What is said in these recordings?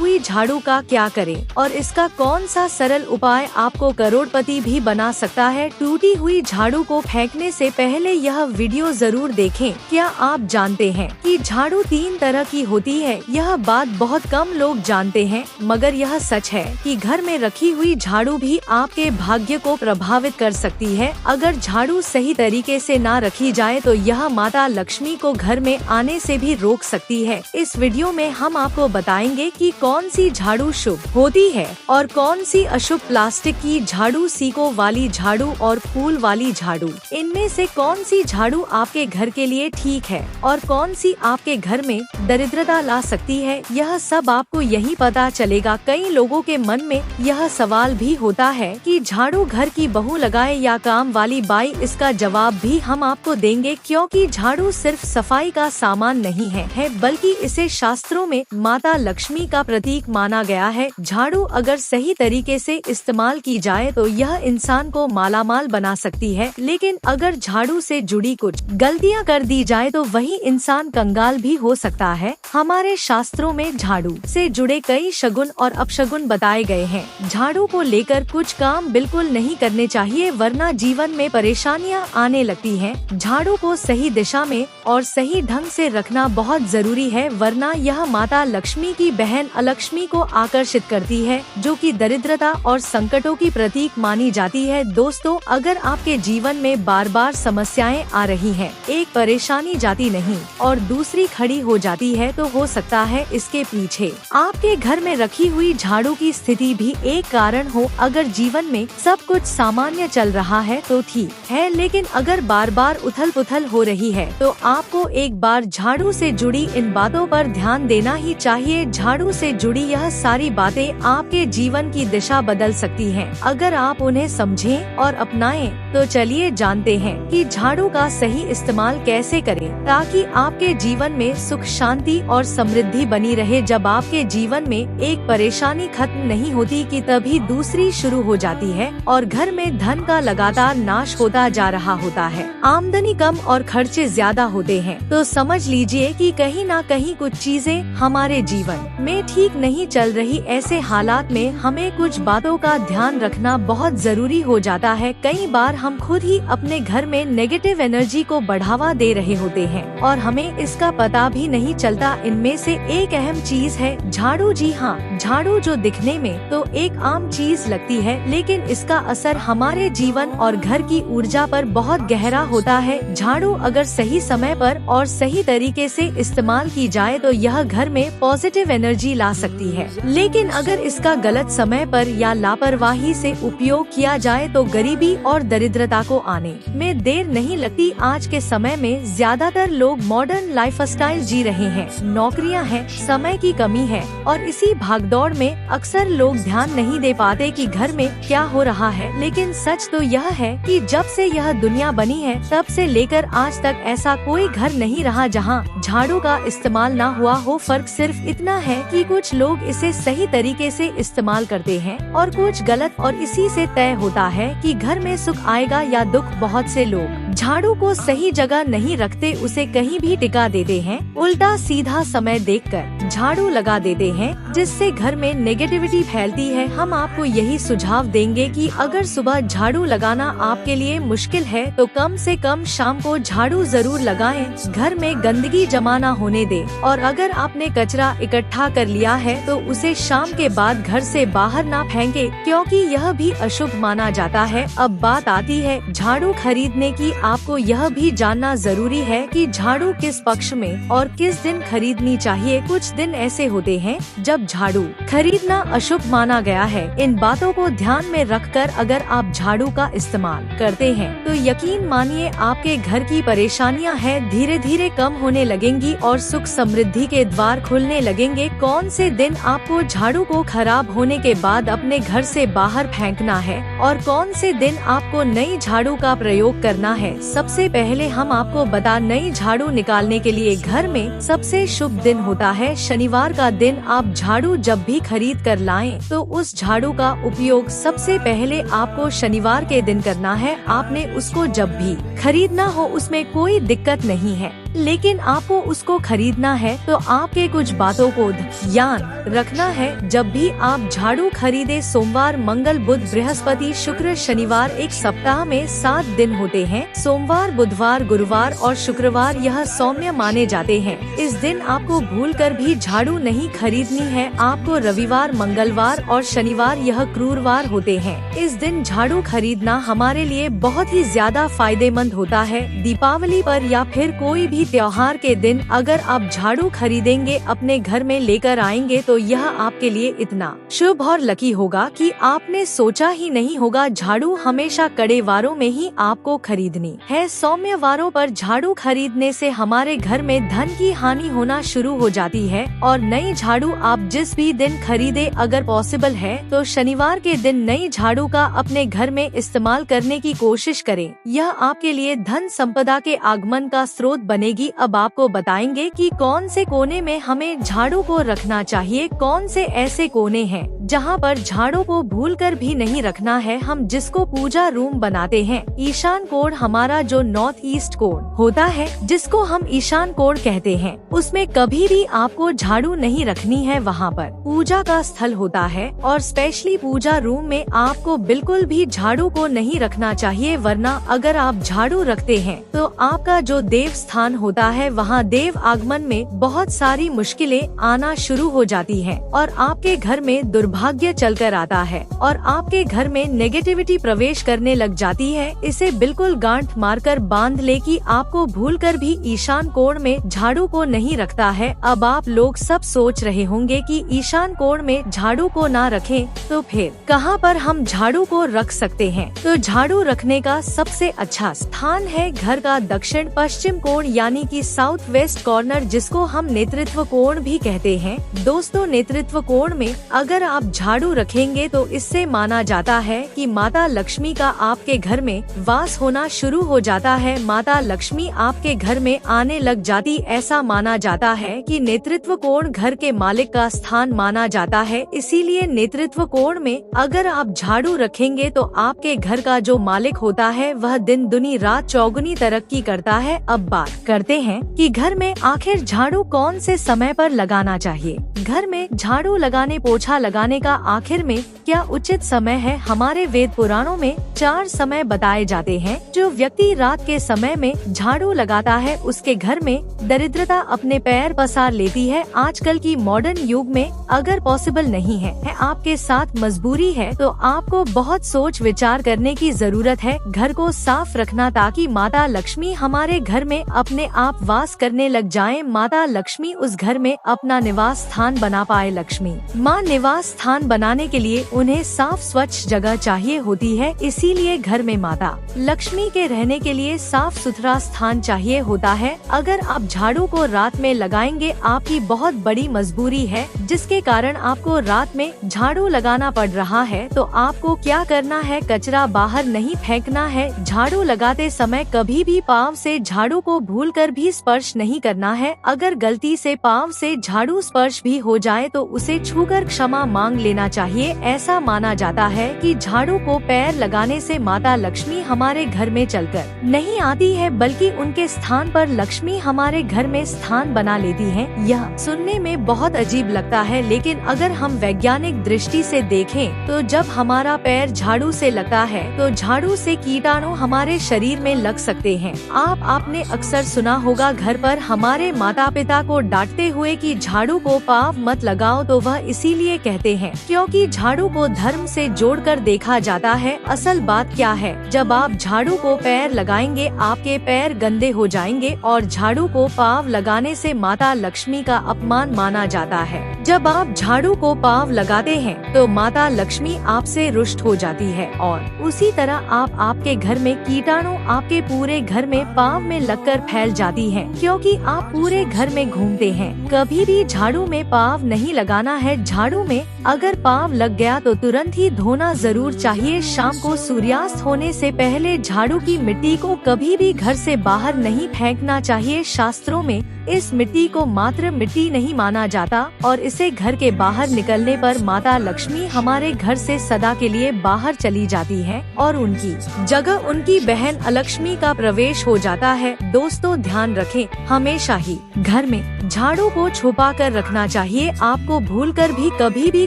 हुई झाड़ू का क्या करें और इसका कौन सा सरल उपाय आपको करोड़पति भी बना सकता है। टूटी हुई झाड़ू को फेंकने से पहले यह वीडियो जरूर देखें। क्या आप जानते हैं कि झाड़ू 3 तरह की होती है? यह बात बहुत कम लोग जानते हैं, मगर यह सच है कि घर में रखी हुई झाड़ू भी आपके भाग्य को प्रभावित कर सकती है। अगर झाड़ू सही तरीके से ना रखी जाए तो यह माता लक्ष्मी को घर में आने से भी रोक सकती है। इस वीडियो में हम आपको बताएंगे कि कौन सी झाड़ू शुभ होती है और कौन सी अशुभ। प्लास्टिक की झाड़ू, सीकों वाली झाड़ू और फूल वाली झाड़ू, इनमें से कौन सी झाड़ू आपके घर के लिए ठीक है और कौन सी आपके घर में दरिद्रता ला सकती है, यह सब आपको यही पता चलेगा। कई लोगों के मन में यह सवाल भी होता है कि झाड़ू घर की बहू लगाए या काम वाली बाई। इसका जवाब भी हम आपको देंगे, क्योंकि झाड़ू सिर्फ सफाई का सामान नहीं है बल्कि इसे शास्त्रों में माता लक्ष्मी का प्रतीक माना गया है। झाड़ू अगर सही तरीके से इस्तेमाल की जाए तो यह इंसान को मालामाल बना सकती है, लेकिन अगर झाड़ू से जुड़ी कुछ गलतियां कर दी जाए तो वही इंसान कंगाल भी हो सकता है। हमारे शास्त्रों में झाड़ू से जुड़े कई शगुन और अपशगुन बताए गए हैं। झाड़ू को लेकर कुछ काम बिल्कुल नहीं करने चाहिए, वरना जीवन में परेशानियां आने लगती हैं। झाड़ू को सही दिशा में और सही ढंग से रखना बहुत जरूरी है, वरना यह माता लक्ष्मी की बहन अलक्ष्मी को आकर्षित करती है, जो कि दरिद्रता और संकटों की प्रतीक मानी जाती है। दोस्तों, अगर आपके जीवन में बार बार समस्याएं आ रही हैं, एक परेशानी जाती नहीं और दूसरी खड़ी हो जाती है, तो हो सकता है इसके पीछे आपके घर में रखी हुई झाड़ू की स्थिति भी एक कारण हो। अगर जीवन में सब कुछ सामान्य चल रहा है तो ठीक है, लेकिन अगर बार बार उथल पुथल हो रही है तो आपको एक बार झाड़ू से जुड़ी इन बातों पर ध्यान देना ही चाहिए। झाड़ू से जुड़ी यह सारी बातें आपके जीवन की दिशा बदल सकती हैं, अगर आप उन्हें समझें और अपनाएं। तो चलिए जानते हैं कि झाड़ू का सही इस्तेमाल कैसे करें ताकि आपके जीवन में सुख, शांति और समृद्धि बनी रहे। जब आपके जीवन में एक परेशानी खत्म नहीं होती कि तभी दूसरी शुरू हो जाती है और घर में धन का लगातार नाश होता जा रहा होता है। आमदनी कम और खर्चे ज्यादा होते हैं, तो समझ लीजिए कि कहीं ना कहीं कुछ चीजें हमारे जीवन में ठीक नहीं चल रही। ऐसे हालात में हमें कुछ बातों का ध्यान रखना बहुत जरूरी हो जाता है। कई बार हम खुद ही अपने घर में नेगेटिव एनर्जी को बढ़ावा दे रहे होते हैं और हमें इसका पता भी नहीं चलता। इनमें से एक अहम चीज है झाड़ू। जी हाँ, झाड़ू जो दिखने में तो एक आम चीज लगती है, लेकिन इसका असर हमारे जीवन और घर की ऊर्जा पर बहुत गहरा होता है। झाड़ू अगर सही समय पर और सही तरीके से इस्तेमाल की जाए तो यह घर में पॉजिटिव एनर्जी ला सकती है, लेकिन अगर इसका गलत समय पर या लापरवाही से उपयोग किया जाए तो गरीबी और दरिद्रता को आने में देर नहीं लगती। आज के समय में ज्यादातर लोग मॉडर्न लाइफस्टाइल जी रहे हैं, नौकरियां हैं, समय की कमी है और इसी भागदौड़ में अक्सर लोग ध्यान नहीं दे पाते कि घर में क्या हो रहा है। लेकिन सच तो यह है कि जब से यह दुनिया बनी है तब से लेकर आज तक ऐसा कोई घर नहीं रहा जहां झाड़ू का इस्तेमाल ना हुआ हो। फर्क सिर्फ इतना है कि कुछ लोग इसे सही तरीके से इस्तेमाल करते हैं और कुछ गलत, और इसी से तय होता है कि घर में सुख आएगा या दुख। बहुत से लोग झाड़ू को सही जगह नहीं रखते, उसे कहीं भी टिका देते हैं, उल्टा सीधा समय देखकर झाड़ू लगा देते हैं, जिससे घर में नेगेटिविटी फैलती है। हम आपको यही सुझाव देंगे कि अगर सुबह झाड़ू लगाना आपके लिए मुश्किल है तो कम से कम शाम को झाड़ू जरूर लगाएं। घर में गंदगी जमा ना होने दे, और अगर आपने कचरा इकट्ठा कर लिया है तो उसे शाम के बाद घर से बाहर ना फेंके, क्योंकि यह भी अशुभ माना जाता है। अब बात आती है झाड़ू खरीदने की। आपको यह भी जानना जरूरी है कि झाड़ू किस पक्ष में और किस दिन खरीदनी चाहिए। कुछ दिन ऐसे होते हैं जब झाड़ू खरीदना अशुभ माना गया है। इन बातों को ध्यान में रखकर अगर आप झाड़ू का इस्तेमाल करते हैं तो यकीन मानिए आपके घर की परेशानियां हैं धीरे धीरे कम होने लगेंगी और सुख समृद्धि के द्वार खुलने लगेंगे। कौन से दिन आपको झाड़ू को खराब होने के बाद अपने घर से बाहर फेंकना है और कौन से दिन आपको नई झाड़ू का प्रयोग करना है। सबसे पहले हम आपको बता, नई झाड़ू निकालने के लिए घर में सबसे शुभ दिन होता है शनिवार का दिन। आप झाड़ू जब भी खरीद कर लाएं तो उस झाड़ू का उपयोग सबसे पहले आपको शनिवार के दिन करना है। आपने उसको जब भी खरीदना हो उसमें कोई दिक्कत नहीं है। लेकिन आपको उसको खरीदना है तो आपके कुछ बातों को ध्यान रखना है। जब भी आप झाड़ू खरीदे, सोमवार, मंगल, बुध, बृहस्पति, शुक्र, शनिवार, एक सप्ताह में 7 दिन होते हैं। सोमवार, बुधवार, गुरुवार और शुक्रवार यह सौम्य माने जाते हैं। इस दिन आपको भूलकर भी झाड़ू नहीं खरीदनी है। आपको रविवार, मंगलवार और शनिवार यह क्रूरवार होते हैं। इस दिन झाड़ू खरीदना हमारे लिए बहुत ही ज्यादा फायदेमंद होता है। दीपावली पर या फिर कोई भी त्योहार के दिन अगर आप झाड़ू खरीदेंगे, अपने घर में लेकर आएंगे तो यह आपके लिए इतना शुभ और लकी होगा कि आपने सोचा ही नहीं होगा। झाड़ू हमेशा कड़े वारों में ही आपको खरीदनी है। सौम्य वारों पर झाड़ू खरीदने से हमारे घर में धन की हानि होना शुरू हो जाती है। और नई झाड़ू आप जिस भी दिन खरीदे, अगर पॉसिबल है तो शनिवार के दिन नई झाड़ू का अपने घर में इस्तेमाल करने की कोशिश करें। यह आपके लिए धन संपदा के आगमन का स्रोत बनेगी। अब आपको बताएंगे कि कौन से कोने में हमें झाड़ू को रखना चाहिए, कौन से ऐसे कोने हैं जहां पर झाड़ू को भूलकर भी नहीं रखना है। हम जिसको पूजा रूम बनाते हैं, ईशान कोण हमारा जो नॉर्थ ईस्ट कोण होता है, जिसको हम ईशान कोण कहते हैं, उसमें कभी भी आपको झाड़ू नहीं रखनी है। वहाँ पर पूजा का स्थल होता है और स्पेशली पूजा रूम में आपको बिल्कुल भी झाड़ू को नहीं रखना चाहिए। वरना अगर आप झाड़ू रखते हैं तो आपका जो देव स्थान होता है, वहाँ देव आगमन में बहुत सारी मुश्किलें आना शुरू हो जाती हैं और आपके घर में दुर्भाग्य चलकर आता है और आपके घर में नेगेटिविटी प्रवेश करने लग जाती है। इसे बिल्कुल गांठ मारकर बांध ले कि आपको भूलकर भी ईशान कोण में झाड़ू को नहीं रखता है। अब आप लोग सब सोच रहे होंगे कि ईशान कोण में झाड़ू को ना रखें तो फिर कहाँ पर हम झाड़ू को रख सकते हैं। तो झाड़ू रखने का सबसे अच्छा स्थान है घर का दक्षिण पश्चिम कोण, यानी कि साउथ वेस्ट कॉर्नर, जिसको हम नेतृत्व कोण भी कहते हैं। दोस्तों, नेतृत्व कोण में अगर आप झाड़ू रखेंगे तो इससे माना जाता है कि माता लक्ष्मी का आपके घर में वास होना शुरू हो जाता है। माता लक्ष्मी आपके घर में आने लग जाती। ऐसा माना जाता है कि नेतृत्व कोण घर के मालिक का स्थान माना जाता है। इसीलिए नेतृत्व कोण में अगर आप झाड़ू रखेंगे तो आपके घर का जो मालिक होता है वह दिन दुनी रात चौगुनी तरक्की करता है। अब बात करते हैं कि घर में आखिर झाड़ू कौन से समय पर लगाना चाहिए। घर में झाड़ू लगाने, पोछा लगाने का आखिर में क्या उचित समय है। हमारे वेद पुराणों में 4 समय बताए जाते हैं। जो व्यक्ति रात के समय में झाड़ू लगाता है उसके घर में दरिद्रता अपने पैर पसार लेती है। आजकल की मॉडर्न युग में अगर पॉसिबल नहीं है, आपके साथ मजबूरी है, तो आपको बहुत सोच विचार करने की जरूरत है। घर को साफ रखना ताकि माता लक्ष्मी हमारे घर में अपने आप वास करने लग जाएं। माता लक्ष्मी उस घर में अपना निवास स्थान बना पाए। लक्ष्मी माँ निवास स्थान बनाने के लिए उन्हें साफ स्वच्छ जगह चाहिए होती है। इसीलिए घर में माता लक्ष्मी के रहने के लिए साफ सुथरा स्थान चाहिए होता है। अगर आप झाड़ू को रात में लगाएंगे, आपकी बहुत बड़ी मजबूरी है जिसके कारण आपको रात में झाड़ू लगाना पड़ रहा है, तो आपको क्या करना है, कचरा बाहर नहीं फेंकना है। झाड़ू लगाते समय कभी भी पाँव से झाड़ू को भूलकर भी स्पर्श नहीं करना है। अगर गलती से पाँव से झाड़ू स्पर्श भी हो जाए तो उसे छूकर क्षमा मांग लेना चाहिए। ऐसा माना जाता है कि झाड़ू को पैर लगाने से माता लक्ष्मी हमारे घर में चलकर नहीं आती है, बल्कि उनके स्थान पर लक्ष्मी हमारे घर में स्थान बना लेती है। यह सुनने में बहुत अजीब लगता है, लेकिन अगर हम वैज्ञानिक दृष्टि से देखें तो जब हमारा पैर झाड़ू से लगता है तो झाड़ू से कीटाणु हमारे शरीर में लग सकते हैं। आपने अक्सर सुना होगा घर पर हमारे माता पिता को डांटते हुए कि झाड़ू को पाँव मत लगाओ, तो वह इसीलिए कहते हैं क्योंकि झाड़ू को धर्म से जोड़कर देखा जाता है। असल बात क्या है, जब आप झाड़ू को पैर लगाएंगे आपके पैर गंदे हो जाएंगे और झाड़ू को पाँव लगाने से माता लक्ष्मी का अपमान माना जाता है। जब आप झाड़ू को पाँव लगाते हैं तो माता लक्ष्मी आपसे रुष्ट हो जाती है और उसी तरह आपके घर में कीटाणु आपके पूरे घर में पाँव में लगकर फैल जाती है, क्योंकि आप पूरे घर में घूमते हैं। कभी भी झाड़ू में पाँव नहीं लगाना है। झाड़ू में अगर पाँव लग गया तो तुरंत ही धोना जरूर चाहिए। शाम को सूर्यास्त होने से पहले झाड़ू की मिट्टी को कभी भी घर से बाहर नहीं फेंकना चाहिए। शास्त्रों में इस मिट्टी को मात्र मिट्टी नहीं माना जाता और इसे घर के बाहर निकलने पर माता लक्ष्मी हमारे घर से सदा के लिए बाहर चली जाती है और उनकी जगह उनकी बहन अलक्ष्मी का प्रवेश हो जाता है। दोस्तों, ध्यान रखें, हमेशा ही घर में झाड़ू को छुपा कर रखना चाहिए। आपको भूलकर भी कभी भी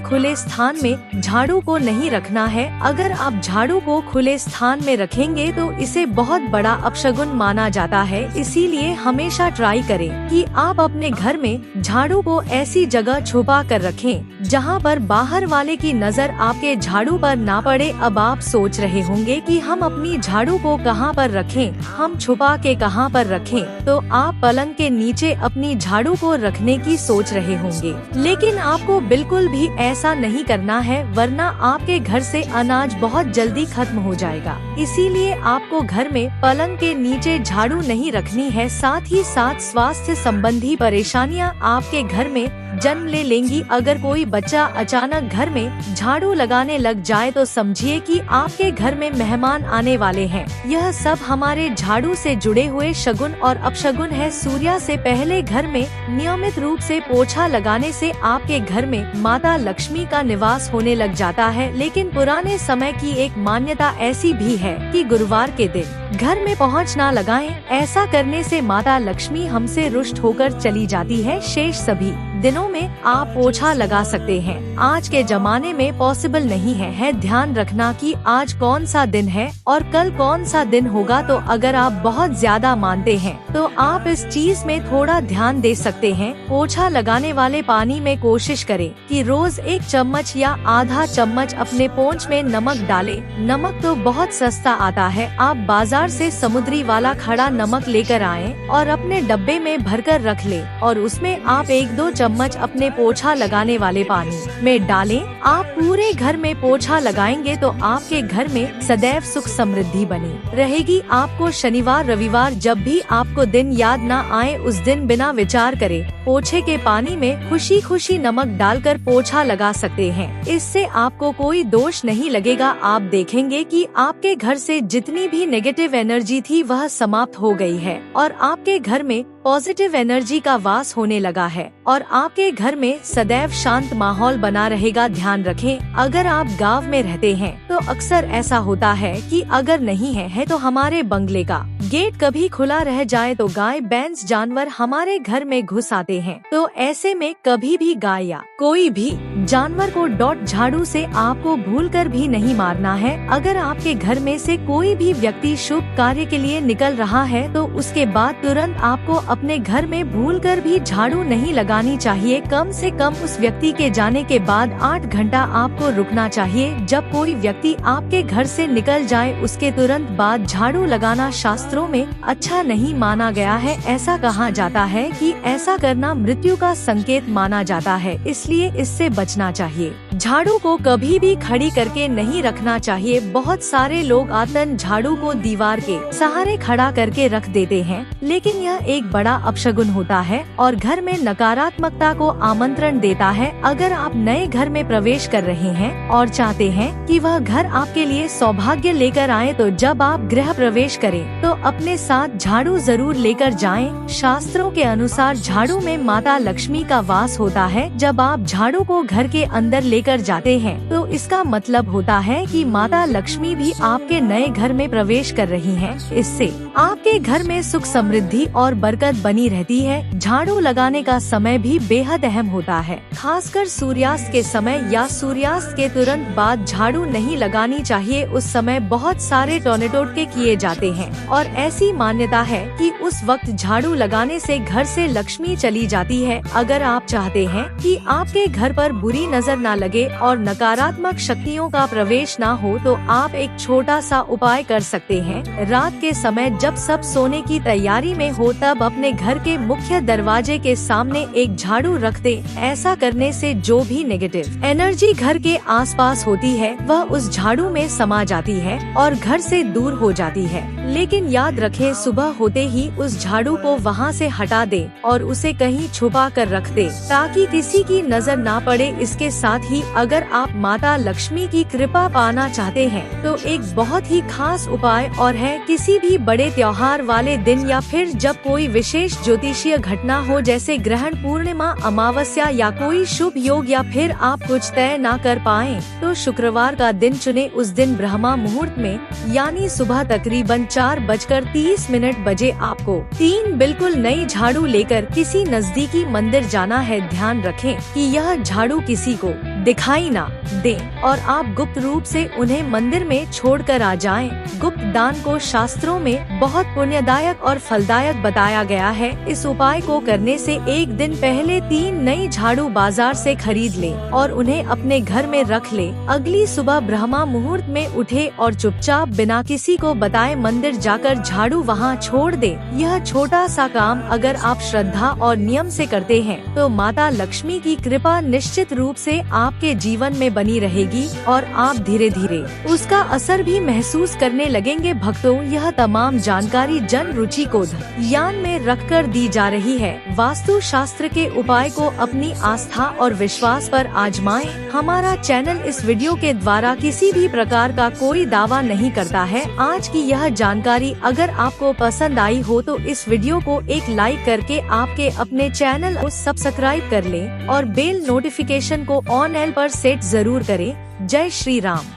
खुले स्थान में झाड़ू को नहीं रखना है। अगर आप झाड़ू को खुले स्थान में रखेंगे तो इसे बहुत बड़ा अपशगुन माना जाता है। इसीलिए हमेशा ट्राई करें कि आप अपने घर में झाड़ू को ऐसी जगह छुपा कर रखें जहां पर बाहर वाले की नजर आपके झाड़ू पर ना पड़े। अब आप सोच रहे होंगे कि हम अपनी झाड़ू को कहां पर रखें, हम छुपा के कहां पर रखें। तो आप पलंग के नीचे अपनी झाड़ू को रखने की सोच रहे होंगे, लेकिन आपको बिल्कुल भी ऐसा नहीं करना है, वरना आपके घर से अनाज बहुत जल्दी खत्म हो जाएगा। इसीलिए आपको घर में पलंग के नीचे झाड़ू नहीं रखनी है। साथ ही साथ स्वास्थ्य संबंधी परेशानियां आपके घर में जन्म ले लेंगी। अगर कोई बच्चा अचानक घर में झाड़ू लगाने लग जाए तो समझिए कि आपके घर में मेहमान आने वाले हैं। यह सब हमारे झाड़ू से जुड़े हुए शगुन और अपशगुन है। सूर्य से पहले घर में नियमित रूप से पोछा लगाने से आपके घर में माता लक्ष्मी का निवास होने लग जाता है। लेकिन पुराने समय की एक मान्यता ऐसी भी है कि गुरुवार के दिन घर में पोंछ ना लगाएं। ऐसा करने से माता लक्ष्मी हमसे रुष्ट होकर चली जाती है। शेष सभी दिनों में आप पोछा लगा सकते हैं। आज के जमाने में पॉसिबल नहीं है। ध्यान रखना कि आज कौन सा दिन है और कल कौन सा दिन होगा। तो अगर आप बहुत ज्यादा मानते हैं तो आप इस चीज में थोड़ा ध्यान दे सकते हैं। पोछा लगाने वाले पानी में कोशिश करें कि रोज 1 चम्मच या आधा चम्मच अपने पोंछ में नमक डालें। नमक तो बहुत सस्ता आता है। आप बाजार से समुद्री वाला खड़ा नमक लेकर आएं और अपने डब्बे में भरकर रख लें और उसमें आप 1-2 चम्मच अपने पोछा लगाने वाले पानी में डालें। आप पूरे घर में पोछा लगाएंगे तो आपके घर में सदैव सुख समृद्धि बनी रहेगी। आपको शनिवार रविवार जब भी आपको दिन याद ना आए उस दिन बिना विचार करे पोछे के पानी में खुशी खुशी नमक डालकर पोछा लगा सकते हैं। इससे आपको कोई दोष नहीं लगेगा। आप देखेंगे कि आपके घर से जितनी भी नेगेटिव एनर्जी थी वह समाप्त हो गई है और आपके घर में पॉजिटिव एनर्जी का वास होने लगा है और आपके घर में सदैव शांत माहौल बना रहेगा। ध्यान रखें, अगर आप गांव में रहते हैं तो अक्सर ऐसा होता है कि अगर नहीं है तो हमारे बंगले का गेट कभी खुला रह जाए तो गाय भैंस जानवर हमारे घर में घुस आते हैं। तो ऐसे में कभी भी गाय या कोई भी जानवर को डॉट झाड़ू से आपको भूलकर भी नहीं मारना है। अगर आपके घर में से कोई भी व्यक्ति शुभ कार्य के लिए निकल रहा है तो उसके बाद तुरंत आपको अपने घर में भूलकर भी झाड़ू नहीं लगानी चाहिए। कम से कम उस व्यक्ति के जाने के बाद 8 घंटा आपको रुकना चाहिए। जब कोई व्यक्ति आपके घर से निकल जाए उसके तुरंत बाद झाड़ू लगाना शास्त्रों में अच्छा नहीं माना गया है। ऐसा कहा जाता है कि ऐसा करना मृत्यु का संकेत माना जाता है, इसलिए इससे बचना चाहिए। झाड़ू को कभी भी खड़ी करके नहीं रखना चाहिए। बहुत सारे लोग आतन झाड़ू को दीवार के सहारे खड़ा करके रख देते हैं, लेकिन यह एक बड़ा अपशगुन होता है और घर में नकारात्मकता को आमंत्रण देता है। अगर आप नए घर में प्रवेश कर रहे हैं और चाहते हैं कि वह घर आपके लिए सौभाग्य लेकर आए तो जब आप गृह प्रवेश करें तो अपने साथ झाड़ू जरूर लेकर जाएं। शास्त्रों के अनुसार झाड़ू में माता लक्ष्मी का वास होता है। जब आप झाड़ू को घर के अंदर लेकर जाते हैं तो इसका मतलब होता है कि माता लक्ष्मी भी आपके नए घर में प्रवेश कर रही हैं। इससे आपके घर में सुख समृद्धि और बरकत बनी रहती है। झाड़ू लगाने का समय भी बेहद अहम होता है। खासकर सूर्यास्त के समय या सूर्यास्त के तुरंत बाद झाड़ू नहीं लगानी चाहिए। उस समय बहुत सारे टोने-टोटके किए जाते हैं और ऐसी मान्यता है कि उस वक्त झाड़ू लगाने से घर से लक्ष्मी चली जाती है। अगर आप चाहते हैं कि आपके घर पर बुरी नजर ना लगे और नकारात्मक शक्तियों का प्रवेश ना हो तो आप एक छोटा सा उपाय कर सकते हैं। रात के समय जब सब सोने की तैयारी में हो तब अपने घर के मुख्य दरवाजे के सामने एक झाड़ू रख दे। ऐसा करने से जो भी नेगेटिव एनर्जी घर के आसपास होती है वह उस झाड़ू में समा जाती है और घर से दूर हो जाती है। लेकिन याद रखें, सुबह होते ही उस झाड़ू को वहाँ से हटा दे और उसे कहीं छुपा कर रख दे ताकि किसी की नजर ना पड़े। इसके साथ ही अगर आप माता लक्ष्मी की कृपा पाना चाहते हैं तो एक बहुत ही खास उपाय और है, किसी भी बड़े त्योहार वाले दिन या फिर जब कोई विशेष ज्योतिषीय घटना हो जैसे ग्रहण, पूर्णिमा, अमावस्या या कोई शुभ योग, या फिर आप कुछ तय ना कर पाएं तो शुक्रवार का दिन चुने। उस दिन ब्रह्मा मुहूर्त में यानी सुबह तकरीबन 4:30 बजे आपको 3 बिल्कुल नई झाड़ू लेकर किसी नजदीकी मंदिर जाना है। ध्यान रखें कि यह झाड़ू किसी को दिखाई ना दे और आप गुप्त रूप से उन्हें मंदिर में छोड़कर आ जाएं। गुप्त दान को शास्त्रों में बहुत पुण्यदायक और फलदायक बताया गया है। इस उपाय को करने से एक दिन पहले 3 नई झाड़ू बाजार से खरीद ले और उन्हें अपने घर में रख ले। अगली सुबह ब्रह्मा मुहूर्त में उठे और चुपचाप बिना किसी को बताए मंदिर जाकर झाड़ू वहां छोड़ दे। यह छोटा सा काम अगर आप श्रद्धा और नियम से करते हैं तो माता लक्ष्मी की कृपा निश्चित रूप से आपके जीवन में बनी रहेगी और आप धीरे धीरे उसका असर भी महसूस करने लगेंगे। भक्तों, यह तमाम जानकारी जन रुचि को ध्यान में रखकर दी जा रही है। वास्तु शास्त्र के उपाय को अपनी आस्था और विश्वास पर आजमाएं। हमारा चैनल इस वीडियो के द्वारा किसी भी प्रकार का कोई दावा नहीं करता है। आज की यह जानकारी अगर आपको पसंद आई हो तो इस वीडियो को एक लाइक करके आपके अपने चैनल को सब्सक्राइब कर लें और बेल नोटिफिकेशन को ऑन एल पर सेट जरूर करें। जय श्री राम।